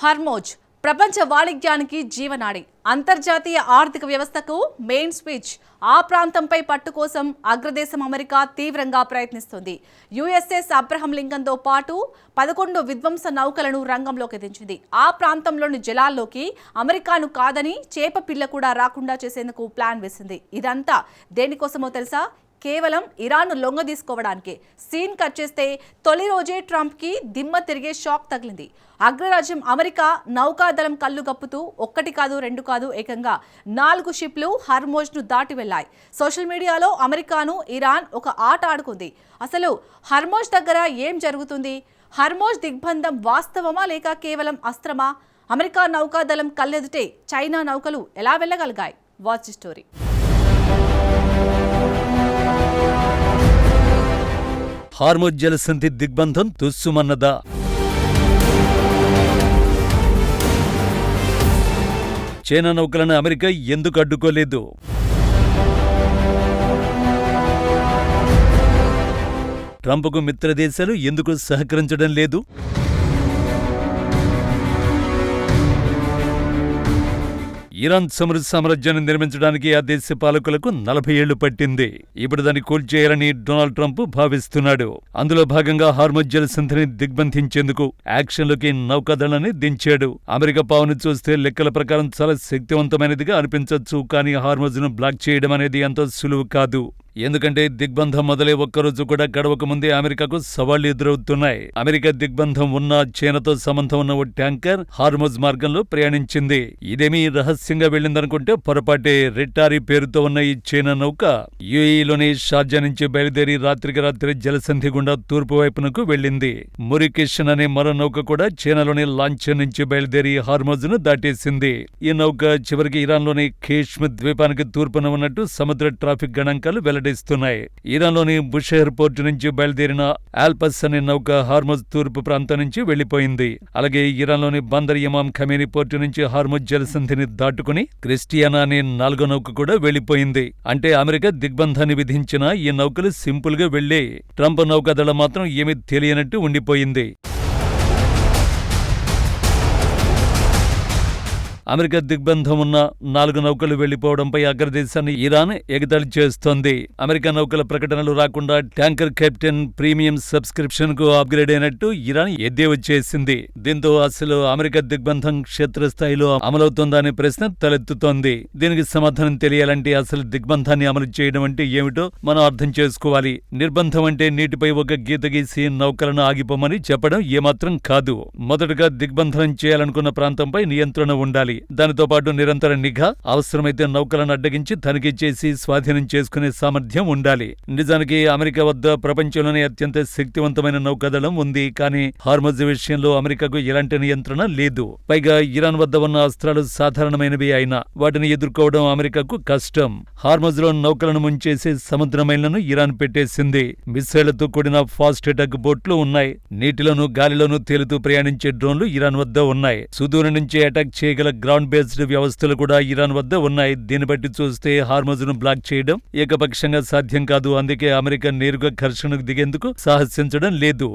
Hormuz ప్రపంచ వాణిజ్యానికి జీవనాడి, అంతర్జాతీయ ఆర్థిక వ్యవస్థకు మెయిన్ స్విచ్. ఆ ప్రాంతంపై పట్టు కోసం అగ్రదేశం అమెరికా తీవ్రంగా ప్రయత్నిస్తుంది. యుఎస్ఎస్ అబ్రహం లింకన్తో పాటు 11 విధ్వంస నౌకలను రంగంలోకి దించింది. ఆ ప్రాంతంలోని జలాల్లోకి అమెరికాను కాదని చేప పిల్ల కూడా రాకుండా చేసేందుకు ప్లాన్ వేసింది. ఇదంతా దేనికోసమో తెలుసా? కేవలం ఇరాన్ను లొంగదీసుకోవడానికే. సీన్ కట్ చేస్తే తొలి రోజే ట్రంప్కి దిమ్మ తిరిగే షాక్ తగిలింది. అగ్రరాజ్యం అమెరికా నౌకాదళం కళ్ళు గప్పుతూ ఒక్కటి కాదు, రెండు కాదు, ఏకంగా 4 షిప్లు హర్మోజ్ను దాటి వెళ్లాయి. సోషల్ మీడియాలో అమెరికాను ఇరాన్ ఒక ఆట ఆడుకుంది. అసలు హర్మోజ్ దగ్గర ఏం జరుగుతుంది? హర్మోజ్ దిగ్బంధం వాస్తవమా లేక కేవలం అస్త్రమా? అమెరికా నౌకాదళం కళ్ళెదుటే చైనా నౌకలు ఎలా వెళ్ళగలిగాయి? Watch story. హార్మోజ్ జలసంధి దిగ్బంధం తుస్సుమన్నదా? చైనా నౌకలను అమెరికా ఎందుకు అడ్డుకోలేదు? ట్రంప్కు మిత్రదేశాలు ఎందుకు సహకరించడం లేదు? ఇరాన్ చమురు సామ్రాజ్యాన్ని నిర్మించడానికి ఆ దేశ పాలకులకు 40 ఏళ్లు పట్టింది. ఇప్పుడు దాన్ని కూల్చేయాలని డొనాల్డ్ ట్రంప్ భావిస్తున్నాడు. అందులో భాగంగా హార్మోజ్ జలసంధిని దిగ్బంధించేందుకు యాక్షన్లోకి నౌకాదళాన్ని దించాడు. అమెరికా పావును చూస్తే లెక్కల ప్రకారం చాలా శక్తివంతమైనదిగా అనిపించవచ్చు, కానీ హార్మోజ్ను బ్లాక్ చేయడం అనేది అంత సులువు కాదు. ఎందుకంటే దిగ్బంధం మొదలై ఒక్కరోజు కూడా గడవక ముందే అమెరికాకు సవాళ్లు ఎదురవుతున్నాయి. అమెరికా దిగ్బంధం ఉన్న చైనాతో సంబంధం ఉన్న ఓ ట్యాంకర్ హార్మోజ్ మార్గంలో ప్రయాణించింది. ఇదేమీ రహస్యంగా వెళ్లిందనుకుంటే పొరపాటే. రెట్టారి పేరుతో ఉన్న ఈ చైనా నౌక యుఏఈలోని షార్జా నుంచి బయలుదేరి రాత్రికి రాత్రి జలసంధి గుండా తూర్పు వైపునకు వెళ్లింది. మురికిషన్ అనే మరో నౌక కూడా చైనాలోని లాంఛన్ నుంచి బయలుదేరి హార్మోజ్ను దాటేసింది. ఈ నౌక చివరికి ఇరాన్లోని ఖేష్మ్ ద్వీపానికి తూర్పున ఉన్నట్టు సముద్ర ట్రాఫిక్ గణాంకాలు వెల్లడి. ఇరాన్లోని బుషెహర్ పోర్టు నుంచి బయలుదేరిన ఆల్పస్ అనే నౌక హార్మోజ్ తూర్పు ప్రాంతం నుంచి వెళ్లిపోయింది. అలాగే ఇరాన్లోని బందర్ ఇమామ్ ఖమేనీ పోర్టు నుంచి హార్మోజ్ జలసంధిని దాటుకుని క్రిస్టియానా అనే 4వ నౌక కూడా వెళ్లిపోయింది. అంటే అమెరికా దిగ్బంధాన్ని విధించిన ఈ నౌకలు సింపుల్ గా వెళ్లే. ట్రంప్ నౌకాదళం మాత్రం ఏమీ తెలియనట్టు ఉండిపోయింది. అమెరికా దిగ్బంధం ఉన్న 4 నౌకలు వెళ్లిపోవడంపై అగ్రదేశాన్ని ఇరాన్ ఎగతాళి చేస్తోంది. అమెరికా నౌకల ప్రకటనలు రాకుండా ట్యాంకర్ కెప్టెన్ ప్రీమియం సబ్స్క్రిప్షన్ కు అప్గ్రేడ్ అయినట్టు ఇరాన్ ఎద్దేవా చేసింది. దీంతో అసలు అమెరికా దిగ్బంధం క్షేత్రస్థాయిలో అమలవుతోందా అనే ప్రశ్న తలెత్తుతోంది. దీనికి సమాధానం తెలియాలంటే అసలు దిగ్బంధాన్ని అమలు చేయడం అంటే ఏమిటో మనం అర్థం చేసుకోవాలి. నిర్బంధం అంటే నీటిపై ఒక గీత గీసి నౌకలను ఆగిపోమని చెప్పడం ఏమాత్రం కాదు. మొదటగా దిగ్బంధనం చేయాలనుకున్న ప్రాంతంపై నియంత్రణ ఉండాలి. దానితో పాటు నిరంతర నిఘా, అవసరమైతే నౌకలను అడ్డగించి తనిఖీ చేసి స్వాధీనం చేసుకునే సామర్థ్యం ఉండాలి. నిజానికి అమెరికా వద్ద ప్రపంచంలోనే అత్యంత శక్తివంతమైన నౌకాదళం ఉంది. కానీ హార్మోజ్ విషయంలో అమెరికాకు ఎలాంటి నియంత్రణ లేదు. పైగా ఇరాన్ వద్ద ఉన్న అస్త్రాలు సాధారణమైనవి అయినా వాటిని ఎదుర్కోవడం అమెరికాకు కష్టం. హార్మోజ్ లో నౌకలను ముంచేసే సముద్ర మైళ్లను ఇరాన్ పెట్టేసింది. మిస్సైళ్లతో కూడిన ఫాస్ట్ అటాక్ బోట్లు ఉన్నాయి. నీటిలోనూ గాలిలోనూ తేలుతూ ప్రయాణించే డ్రోన్లు ఇరాన్ వద్ద ఉన్నాయి. సుదూరం నుంచి అటాక్ చేయగల గ్రౌండ్ బేస్డ్ వ్యవస్థలు కూడా ఇరాన్ వద్ద ఉన్నాయి. దీన్ని బట్టి చూస్తే హార్మోజ్ను బ్లాక్ చేయడం ఏకపక్షంగా సాధ్యం కాదు. అందుకే అమెరికా నేరుగా ఘర్షణకు దిగేందుకు సాహసించడం లేదు.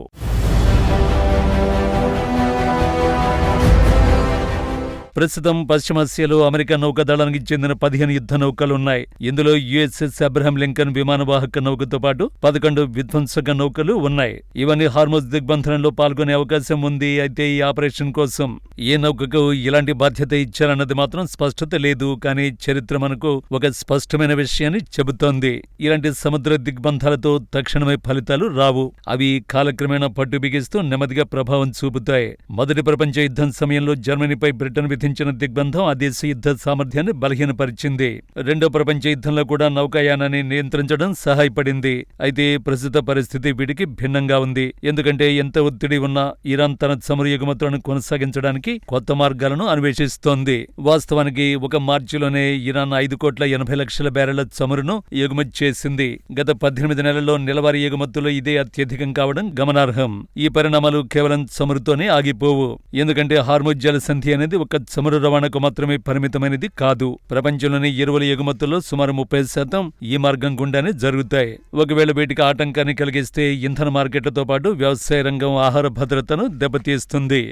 ప్రస్తుతం పశ్చిమాసియాలో అమెరికా నౌకాదళానికి చెందిన 15 యుద్ధ నౌకలున్నాయి. ఇందులో యుఎస్ఎస్ అబ్రహం లింకన్ విమానవాహక నౌకతో పాటు 11 విధ్వంసక నౌకలు ఉన్నాయి. ఇవన్నీ హార్మోజ్ దిగ్బంధనంలో పాల్గొనే అవకాశం ఉంది. అయితే ఈ ఆపరేషన్ కోసం ఏ నౌకకు ఎలాంటి బాధ్యత ఇచ్చారన్నది మాత్రం స్పష్టత లేదు. కానీ చరిత్ర మనకు ఒక స్పష్టమైన విషయాన్ని చెబుతోంది. ఇలాంటి సముద్ర దిగ్బంధాలతో తక్షణమే ఫలితాలు రావు. అవి కాలక్రమేణా పట్టు బిగిస్తూ నెమ్మదిగా ప్రభావం చూపుతాయి. మొదటి ప్రపంచ యుద్ధం సమయంలో జర్మనీపై బ్రిటన్ విధించిన దిగ్బంధం ఆ దేశ యుద్ధ సామర్థ్యాన్ని బలహీనపరిచింది. రెండో ప్రపంచ యుద్ధంలో కూడా నౌకాయానాన్ని నియంత్రించడం సహాయపడింది. అయితే ప్రస్తుత పరిస్థితి వీటికి భిన్నంగా ఉంది. ఎందుకంటే ఎంత ఒత్తిడి ఉన్నా ఇరాన్ తన చమురు ఎగుమతులను కొనసాగించడానికి కొత్త మార్గాలను అన్వేషిస్తోంది. వాస్తవానికి ఒక మార్చిలోనే ఇరాన్ 5,80,00,000 బ్యారెళ్ల చమురును ఎగుమతి చేసింది. గత 18 నెలల్లో నెలవారీ ఎగుమతులు ఇదే అత్యధికం కావడం గమనార్హం. ఈ పరిణామాలు కేవలం చమురుతోనే ఆగిపోవు. ఎందుకంటే హార్మోజ్ జలసంధి అనేది ఒక చమురు రవాణాకు మాత్రమే పరిమితమైనది కాదు. ప్రపంచంలోని ఎరువుల ఎగుమతుల్లో సుమారు 30% ఈ మార్గం గుండానే జరుగుతాయి. ఒకవేళ వీటికి ఆటంకాన్ని కలిగిస్తే ఇంధన మార్కెట్లతో పాటు వ్యవసాయ రంగం ఆహార భద్రతను దెబ్బతీస్తుంది.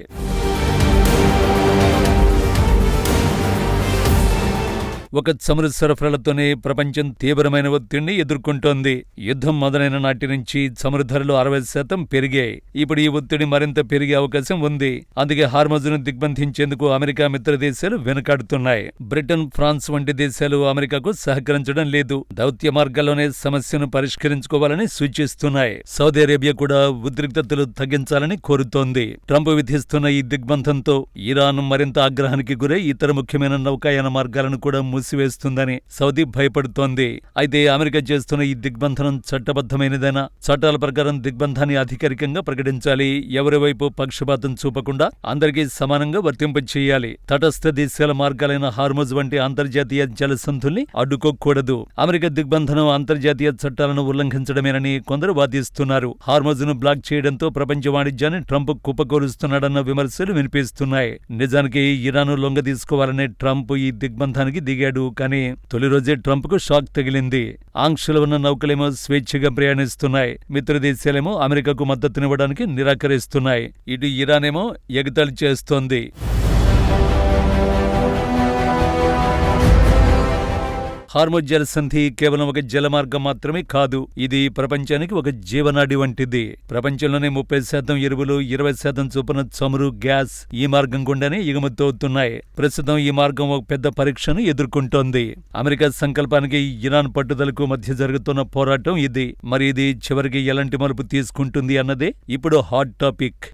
ఒక చమురు సరఫరాలతోనే ప్రపంచం తీవ్రమైన ఒత్తిడిని ఎదుర్కొంటోంది. యుద్ధం మొదలైన నాటి నుంచి చమురు ధరలు 60% పెరిగాయి. ఇప్పుడు ఈ ఒత్తిడి మరింత పెరిగే అవకాశం ఉంది. అందుకే హార్మజును దిగ్బంధించేందుకు అమెరికా మిత్ర దేశాలు వెనుకాడుతున్నాయి. బ్రిటన్, ఫ్రాన్స్ వంటి దేశాలు అమెరికాకు సహకరించడం లేదు. దౌత్య మార్గాల్లోనే సమస్యను పరిష్కరించుకోవాలని సూచిస్తున్నాయి. సౌదీ అరేబియా కూడా ఉద్రిక్తతలు తగ్గించాలని కోరుతోంది. ట్రంప్ విధిస్తున్న ఈ దిగ్బంధంతో ఇరాన్ మరింత ఆగ్రహానికి గురై ఇతర ముఖ్యమైన నౌకాయాన మార్గాలను కూడా మూసివేస్తుందని సౌదీ భయపడుతోంది. అయితే అమెరికా చేస్తున్న ఈ దిగ్బంధనం చట్టబద్ధమైనదేనా? చట్టాల ప్రకారం దిగ్బంధాన్ని అధికారికంగా ప్రకటించాలి. ఎవరి వైపు పక్షపాతం చూపకుండా అందరికీ సమానంగా వర్తింపచేయాలి. తటస్థ దేశాల మార్గాలైన హార్మజ్ వంటి అంతర్జాతీయ జలసంధుల్ని అడ్డుకోకూడదు. అమెరికా దిగ్బంధనం అంతర్జాతీయ చట్టాలను ఉల్లంఘించడమేనని కొందరు వాదిస్తున్నారు. హార్మజ్ ను బ్లాక్ చేయడంతో ప్రపంచ వాణిజ్యాన్ని ట్రంప్ కుప్పకూరుస్తున్నాడన్న విమర్శలు వినిపిస్తున్నాయి. నిజానికి ఇరాన్ లొంగ తీసుకోవాలనే ట్రంప్ ఈ దిగ్బంధానికి దిగాడు. కానీ తొలి రోజే ట్రంప్ కు షాక్ తగిలింది. ఆంక్షలు ఉన్న నౌకలేమో స్వేచ్ఛగా ప్రయాణిస్తున్నాయి. మిత్ర దేశాలేమో అమెరికాకు మద్దతునివ్వడానికి నిరాకరిస్తున్నాయి. ఇటు ఇరానేమో ఎగతాళి చేస్తోంది. హార్మజ్ జలసంధి కేవలం ఒక జలమార్గం మాత్రమే కాదు. ఇది ప్రపంచానికి ఒక జీవనాడి వంటిది. ప్రపంచంలోనే 30% ఎరువులు, 20% చొప్పున చమురు, గ్యాస్ ఈ మార్గం గుండానే ఎగుమతవుతున్నాయి. ప్రస్తుతం ఈ మార్గం ఒక పెద్ద పరీక్షను ఎదుర్కొంటోంది. అమెరికా సంకల్పానికి ఇరాన్ పట్టుదలకు మధ్య జరుగుతున్న పోరాటం ఇది. మరి ఇది చివరికి ఎలాంటి మలుపు తీసుకుంటుంది అన్నదే ఇప్పుడు హాట్ టాపిక్.